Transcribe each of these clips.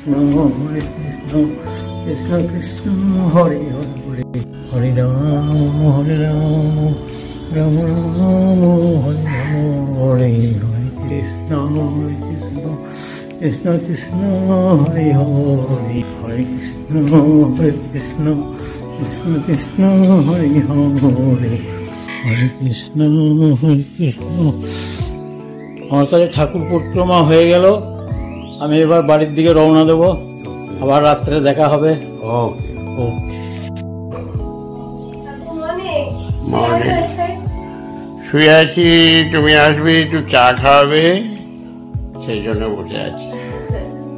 কৃষ্ণ কৃষ্ণ হরে হরে হরে রাম রাম রাম হরে হরে কৃষ্ণ কৃষ্ণ কৃষ্ণ হরে হরে হরে কৃষ্ণ কৃষ্ণ কৃষ্ণ হরে হরে হরে কৃষ্ণ কৃষ্ণ। আমার কাছে ঠাকুর পরিক্রমা হয়ে গেল, আমি এবার বাড়ির দিকে রওনা দেবো, আবার রাত্রে দেখা হবে। শুয়ে আছি, তুমি আসবে একটু চা খাওয়াবে, সেই জন্য বসে আছি,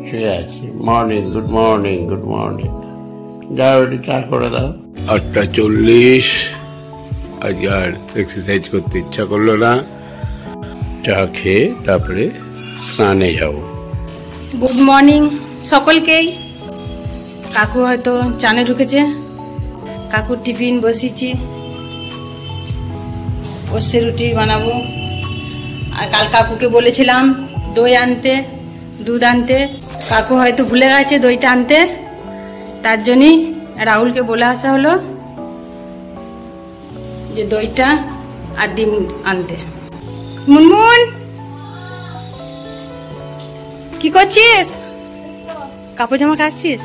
শুয়ে আছি। Morning, good morning, good morning. যাও একটু চা করে দাও। 8:40, আজ আর এক্সারসাইজ করতে ইচ্ছা করলো না, চা খেয়ে তারপরে স্নানে যাব। গুড মর্নিং সকলকেই। কাকু হয়তো চানে ঢুকেছে, কাকুর টিফিন বসিয়েছি, ওসে রুটি বানাবো। আর কাল কাকুকে বলেছিলাম দই আনতে, দুধ আনতে, কাকু হয়তো ভুলে গেছে দইটা আনতে, তার জন্যই রাহুলকে বলে আসা হলো যে দইটা আর ডিম আনতে। মুনমুন কি করছিস? কাপড় জামা কাটছিস?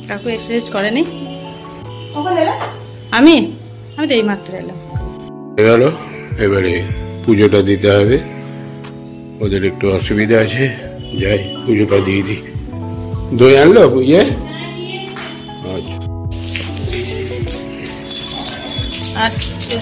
কাকু এক্সারসাইজ করেনি। আমি তো এই মাত্র এলাম। এবারে পুজোটা দিতে হবে, ওদের একটু অসুবিধা আছে, যাই পুজোটা দিয়ে দিই। দই আনলো ইয়ে? আসছে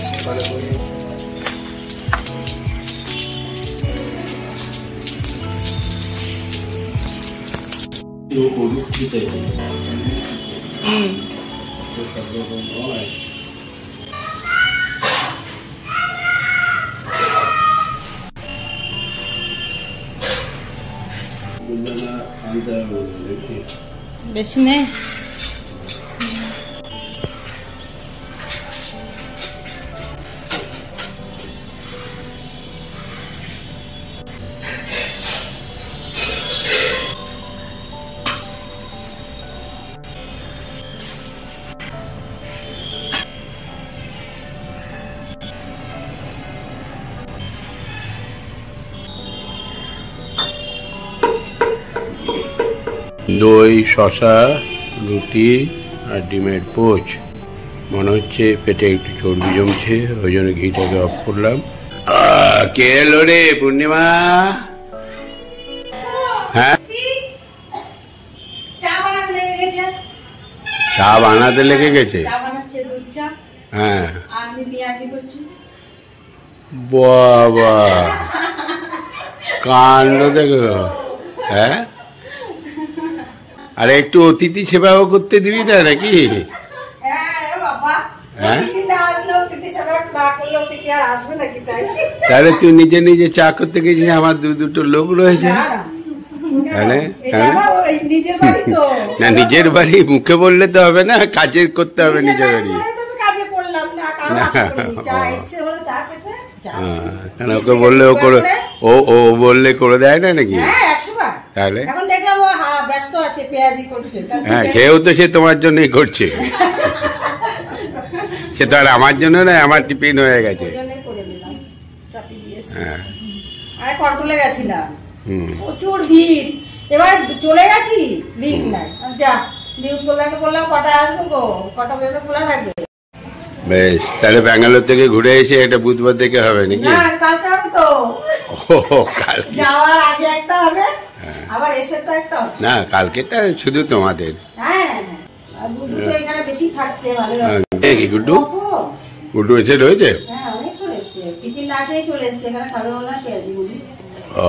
বেশি নেই। দই, শশা, রুটি আর ডিমের পোচ। মনে হচ্ছে পেটে একটু চর্বি জমছে, ওই জন্য ঘিটাকে অফ করলাম। কে এলো রে? পূর্ণিমা? হ্যাঁ, চা বানাতে লেগে গেছে। হ্যাঁ, বাবা কাণ্ড দেখো। হ্যাঁ, আরে একটু অতিথি সেবাও করতে দিবি না নাকি? তাহলে তুই নিজে নিজে চা করতে গেছিস, আমার দুটো লোক রয়েছে। না, নিজের বাড়ি মুখে বললে তো হবে না, কাজে করতে হবে নিজের বাড়ি। কেন ওকে বললে ও করে, ও বললে করে দেয় না নাকি? তাহলে হ্যাঁ, সেও তো সে তোমার জন্যই করছে, সে তো আর আমার জন্য না, আমার টিফিন হয়ে গেছে। হ্যাঁ, প্রচুর ভিড়, এবার চলে গেছি, লিক নাই। যা বললাম কটায় আসবো গো, কটা পর্যন্ত খোলা থাকবে। বেশ, তাহলে ব্যাঙ্গালোর থেকে ঘুরে এসে এটা বুধবার থেকে হবে নাকি? কালকে হবে তো। যাওয়ার আগে একটা হবে, আবার এসে তো একটা। না, কালকেটা শুধু তোমাদের। হ্যাঁ, এখানে বেশি থাকছে। গুড্ডু গুড্ডু এসে রয়েছে? হ্যাঁ, অনেক চলে এসছে, টিফিন না খেয়ে চলে এসছে, এখানে খাবে না পেঁয়াজি গুলি। ও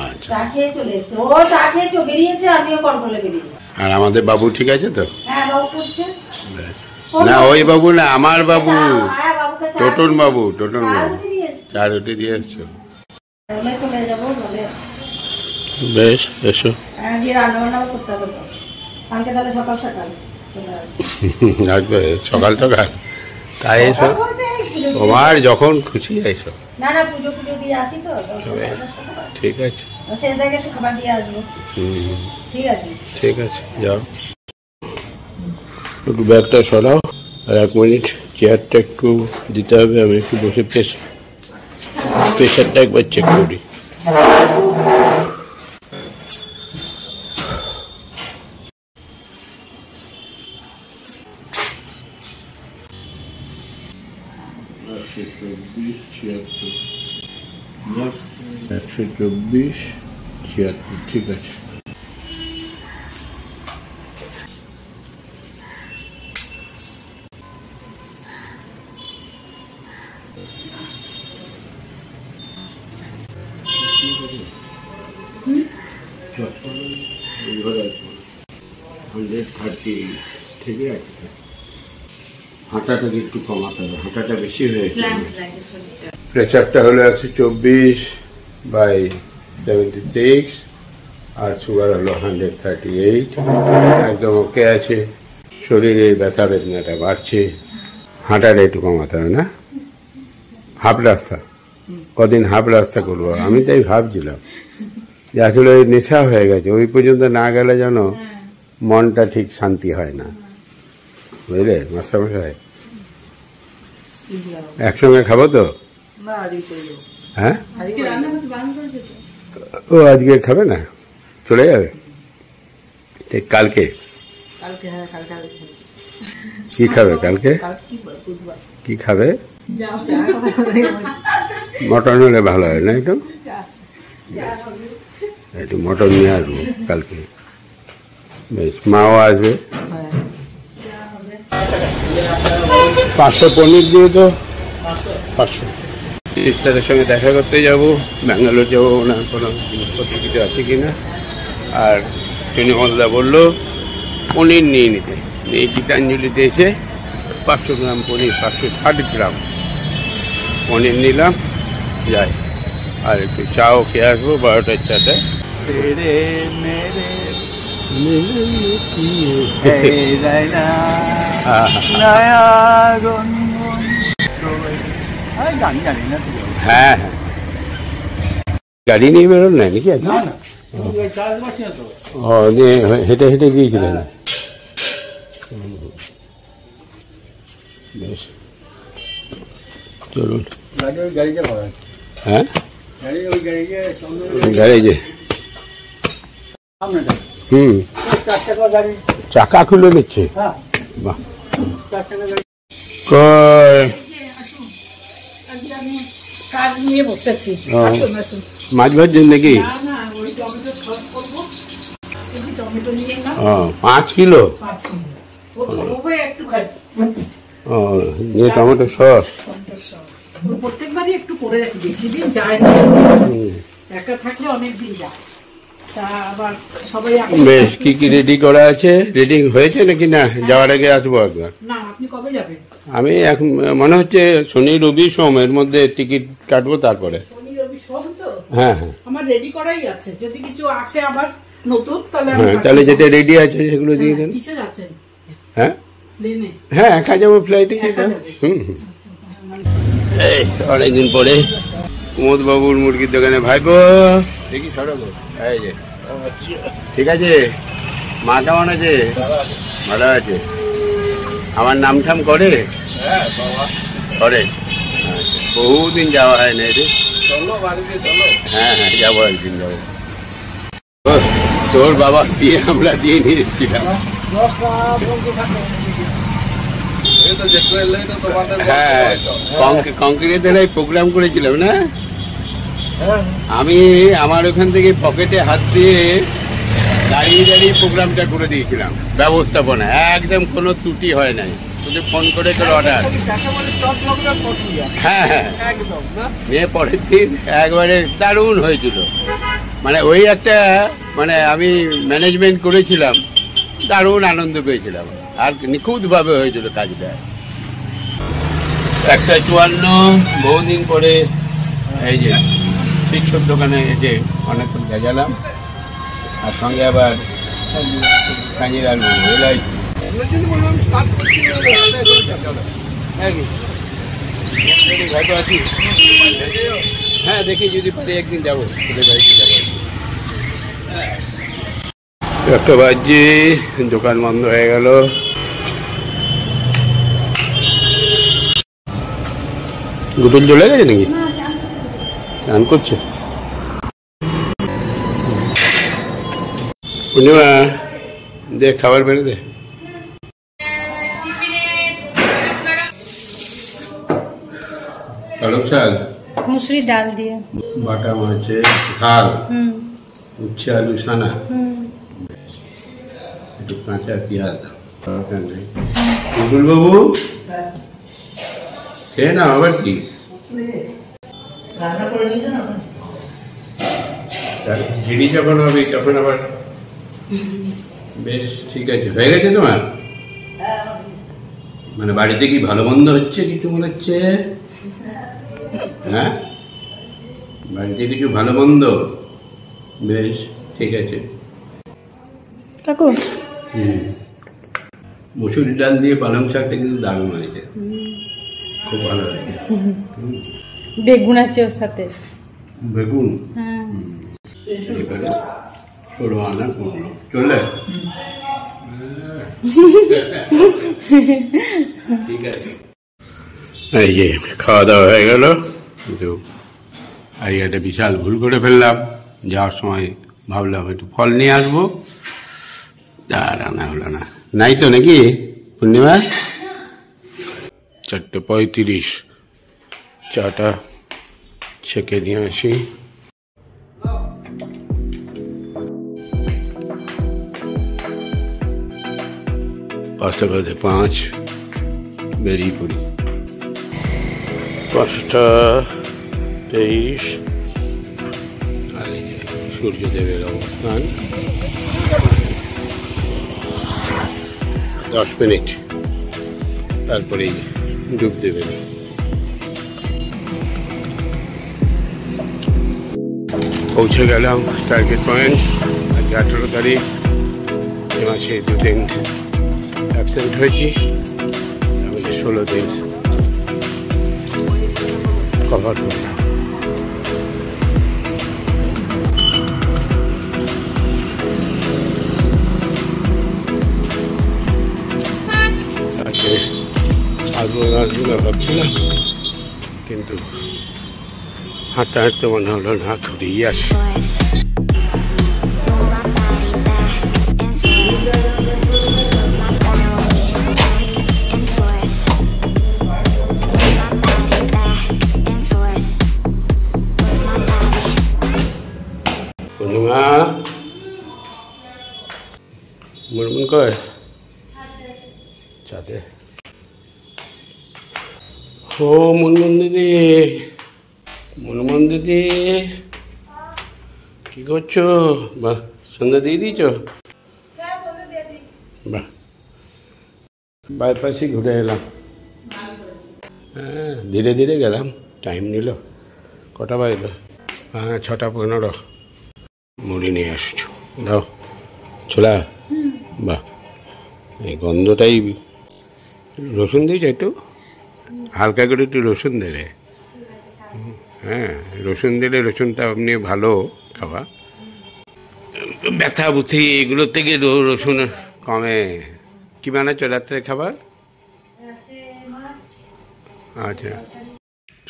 আচ্ছা, চা খেয়ে চলে এসছে। ও চা খেয়ে বেরিয়েছে, আমিও কন্ট্রোলে বেরিয়েছি। আর আমাদের বাবু ঠিক আছে তো? হ্যাঁ, বাবু করছে। না, ওই বাবু না, আমার বাবু, টোটন বাবু। চা রুটি দিয়ে এসছো? বেশ, এসো। আসবে সকাল সকাল, তাই এসো। পুজো দিয়ে তোমার যখন খুশি এসো। না না পুজো দিয়ে আসি তো ঠিক আছে, সে জায়গায় একটু খাবার দিয়ে আসবো। ঠিক আছে ঠিক আছে, যাও একটু ব্যাগটা সরাও। আর 1 মিনিট চেয়ারটা একটু দিতে হবে, আমি একটু বসে প্রেশারটা একবার চেক করি। আচ্ছা, 24, 76, ঠিক আছে। ঠিক আছে, হাঁটাটাকে একটু কমাতে হবে, হাঁটাটা বেশি হয়েছে। প্রেশারটা হলো 124/76 আর সুগার হলো 138। একদম ওকে আছে। শরীরে ব্যথা বেদনাটা বাড়ছে, হাঁটাটা একটু কমাতে হবে না? হাফ রাস্তা, কদিন হাফ রাস্তা করবো, আমি তাই ভাবছিলাম যে আসলে ওই নেশা হয়ে গেছে, ওই পর্যন্ত না গেলে যেন মনটা ঠিক শান্তি হয় না, বুঝলে মাস্টারমশাই? একসঙ্গে খাবো তো? হ্যাঁ, ও আজকে খাবে না, চলে যাবে কালকে? কি খাবে কালকে? কি খাবে? মটন হলে ভালো হয় না? একটু মটন নিয়ে আসবো কালকে, বেশ। মাও আসবে। 500 পনির দিয়ে তো 500। সিস্টারের সঙ্গে দেখা করতে যাব, ব্যাঙ্গালোর যাবো, ওনার কোনো জিনিসপত্র কিছু আছে কিনা। আর টুনিমলদা বললো পনির নিয়ে নিতে, এই গীতাঞ্জলিতে এসে 500 গ্রাম পনির, 560 গ্রাম পনির নিলাম, যাই। আর একটু চাও খেয়ে আসবো 12টার চাটায়। হ্যাঁ, গাড়ি নিয়ে বেরোন না নাকি? ও, হেঁটে হেঁটে গিয়েছিলেন? বেশ, চলুন। হ্যাঁ, গ্যারেজে। চাকা খুলে নিচ্ছে, বাহ। মাছ ভাজছেন নাকি? 5 কিলো? নিয়ে টমেটো সস প্রত্যেকবারই একটু করে রাখি, বেশি দিন যায় একা থাকলে অনেক দিন যায়। বেশ, কি কি রেডি করা আছে? রেডি হয়েছে নাকি না? যাওয়ার আগে আসবো একবার। আপনি কবে যাবেন? আমি এখন মনে হচ্ছে শনি রবি সোম এর মধ্যে টিকিট কাটবো, তারপরে। শনি রবি সোম তো? হ্যাঁ হ্যাঁ, আমার রেডি করাই আছে, যদি কিছু আসে আবার নতুন তাহলে যেটা রেডি আছে সেগুলো দিয়ে দেন। কিসের আছেন? হ্যাঁ প্লেনে? হ্যাঁ, একা যাবো, ফ্লাইটে যেতাম। এই অনেকদিন পরে কুমোদ বাবুর মুরগির দোকানে। ভাইপো দেখি সরবো, এই যে। ঠিক আছে, মা কেমন আছে? ভালো আছে। আমার নাম ঠাম করে? করে। বহুদিন যাওয়া হয় না রে। হ্যাঁ হ্যাঁ, যাবো, একদিন যাবো। তোর বাবা দিয়ে আমরা দিয়ে নিয়ে এসেছিলাম। হ্যাঁ, কংক্রিটের প্রোগ্রাম করেছিলাম না আমি। আমার ওখান থেকে পকেটে হাত দিয়ে দাঁড়িয়ে দাঁড়িয়ে প্রোগ্রামটা করে দিয়েছিলাম, ব্যবস্থাপনা একদম কোনো ত্রুটি হয় নাই, শুধু ফোন করে অর্ডার। হ্যাঁ হ্যাঁ, নিয়ে পরের দিন একবারে দারুণ হয়েছিল। মানে ওই একটা, মানে আমি ম্যানেজমেন্ট করেছিলাম, দারুণ আনন্দ পেয়েছিলাম, আর নিখুঁতভাবে হয়েছিল কাজটা। 1:54, বহুদিন পরে এই যে শিক্ষক দোকানে এসে অনেকক্ষণ গেছিলাম, আর সঙ্গে আবার কাঁজির আলু এলাই। হ্যাঁ দেখি যদি পারি একদিন যাবো, তোদের বাড়িতে যাবো। একটা বাজে, দোকান বন্ধ হয়ে গেল। গুটুল চলে গেছে নাকি? স্নান করছে। পূর্ণিমা দে, খাবার বেড়ে দে। পালক শাক, মুসুরি ডাল দিয়ে, বাটা মাছের ঝাল, উচ্ছে আলু সানা, একটু কাঁচা পেঁয়াজ। গুটুল বাবু খেয়ে না, আবার কি ঝিড়ি যখন হবে তখন আবার। বেশ ঠিক আছে, হয়ে গেছে তোমার? মানে বাড়িতে কি ভালো মন্দ হচ্ছে কিছু মনে হচ্ছে? হ্যাঁ, বাড়িতে কিছু ভালো মন্দ? বেশ ঠিক আছে কাকু। মুসুরি ডাল দিয়ে পালং শাকটা কিন্তু দারুণ হয়েছে, খুব ভালো হয়েছে। বেগুন আছে ওর সাথে। বেগুন? হ্যাঁ। এবারে ষোলো আনা করলো, চলে। ঠিক আছে, এই যে খাওয়া দাওয়া হয়ে গেল। কিন্তু আজকে একটা বিশাল ভুল করে ফেললাম। যাওয়ার সময় ভাবলাম একটু ফল নিয়ে আসবো, আর আনা হলো না। নাই তো নাকি পূর্ণিমা? 4:35, চাটা ছেঁকে নিয়ে আসি। পাঁচটা বাজে 5, বেরিয়ে পড়ি। 5:23, আর এই যে সূর্যদেবের অবস্থান। 10 মিনিট তারপরেই ডুব দেবে। পৌঁছে গেলাম টার্গেট পয়েন্ট। আজকে 18 তারিখ, এ মাসে 2 দিন অ্যাবসেন্ট হয়েছি, আমাদের 16 দিন কভার করলাম। আসবো ভাবছিলাম, কিন্তু হাঁটতে হাঁটতে মনে হলো না, ঘুরিয়ে আসি। পূর্ণিমা, মুনমুন কয় ছাদে। ও মুনমুন দিদি, মুনমুন দিদি কি করছো? বাহ, সন্ধ্যা দিয়ে দিয়েছ? বাহ, বাইপাসে ঘুরে এলাম। হ্যাঁ, ধীরে ধীরে গেলাম, টাইম নিল। কটা বাজলো? হ্যাঁ, 6:15। মুড়ি নিয়ে আসছো, দাও। ছোলা? বাহ, এই গন্ধটাই। রসুন দিয়েছ একটু, হালকা করে একটু রসুন দেবে। হ্যাঁ, রসুন দিলে রসুনটা এমনি ভালো খাওয়া। ব্যথা বুথি এগুলো থেকে রসুন কমে। কি বানাচ্ছ রাত্রে খাবার? আচ্ছা,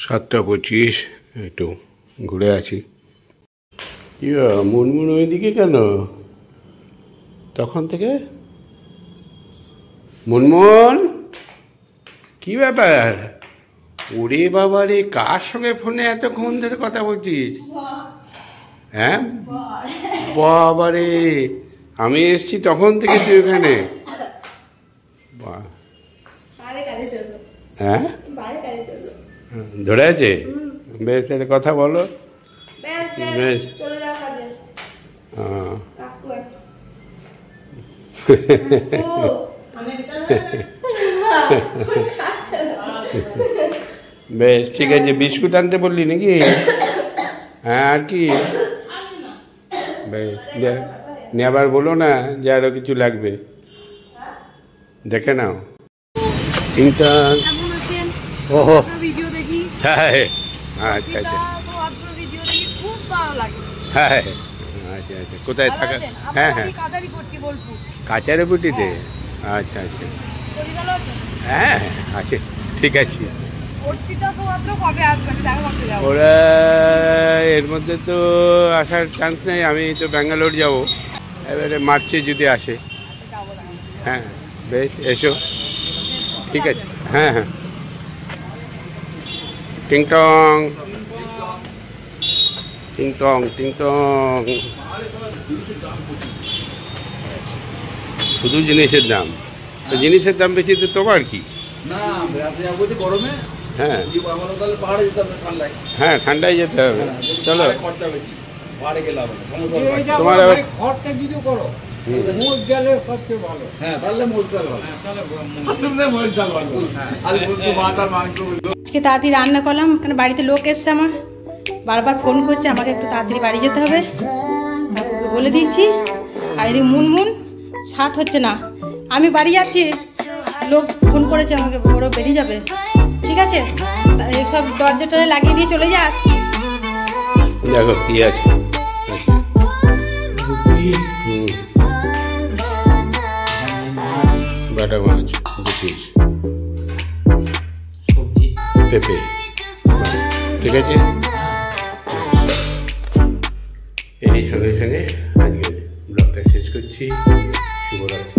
7:25, একটু ঘুরে আছি। কি মুনমুন ওইদিকে কেন তখন থেকে? মুনমুন, কি ব্যাপার? ওরে বাবা রে, কার সঙ্গে ফোনে এতক্ষণ ধরে কথা বলছিস? হ্যাঁ বাবা রে, আমি এসছি তখন থেকে তুই ওখানে? হ্যাঁ, ধরে আছে? বেশ, তাহলে কথা বলো। বেশ, বেশ ঠিক আছে। বিস্কুট আনতে বললি নাকি? হ্যাঁ, আর কি? বেশ, আবার বলো না যে আরো কিছু লাগবে, দেখে নাও। 3টা। ওহো, হ্যাঁ আচ্ছা আচ্ছা ভিডিও দেখি খুব ভালো লাগে। হ্যাঁ আচ্ছা আচ্ছা কোথায় থাকা? হ্যাঁ হ্যাঁ কাছারিপট্টি বোলপুর। কাচারিপট্টিতে? আচ্ছা আচ্ছা শরীর ভালো আছে? হ্যাঁ আছে, ঠিক আছে। অর্পিতা সৌহার্দ্য কবে আসবে? আমি দেখা করতে যাবো। ওরা এর মধ্যে তো আসার চান্স নেই, আমি তো ব্যাঙ্গালোর যাব, এবারে মার্চে যদি আসে। হ্যাঁ বেশ, এসো, ঠিক আছে। হ্যাঁ হ্যাঁ টিং টং টিং টং টিং টং। শুধু জিনিসের দাম, তো জিনিসের দাম বেশি তো তোমার কি? না বলছি গরমে হ্যাঁ আমরা তাহলে পাহাড়ে যেতে হবে ঠান্ডায়। হ্যাঁ ঠান্ডায় যেতে হবে, চলো। খরচা বেশি, পাহাড়ে গেলাম তোমার আবার খরচা কিছু করো, মোট গেলে সবচেয়ে ভালো। হ্যাঁ তাহলে মোট চাল ভালো, মোট চাল ভালো। আর বস্তু ভাত আর মাংস আজকে তাড়াতাড়ি রান্না করলাম, এখানে বাড়িতে লোক এসছে, আমার বারবার ফোন করছে, আমাকে একটু তাড়াতাড়ি বাড়ি যেতে হবে, কাকুকে বলে দিচ্ছি। আর এদিকে মুনমুন সাথ হচ্ছে না, আমি বাড়ি যাচ্ছি, লোক ফোন করেছে আমাকে, ওরা বেরিয়ে যাবে, ঠিক আছে? এইসব দরজা টরজা লাগিয়ে দিয়ে চলে যাস। দেখো কি আছে, বাটা মাছ, দুপিস পেঁপে, ঠিক আছে। এই সঙ্গে সঙ্গে আজকে ব্লগটা শেষ করছি। শুভরাত্রি।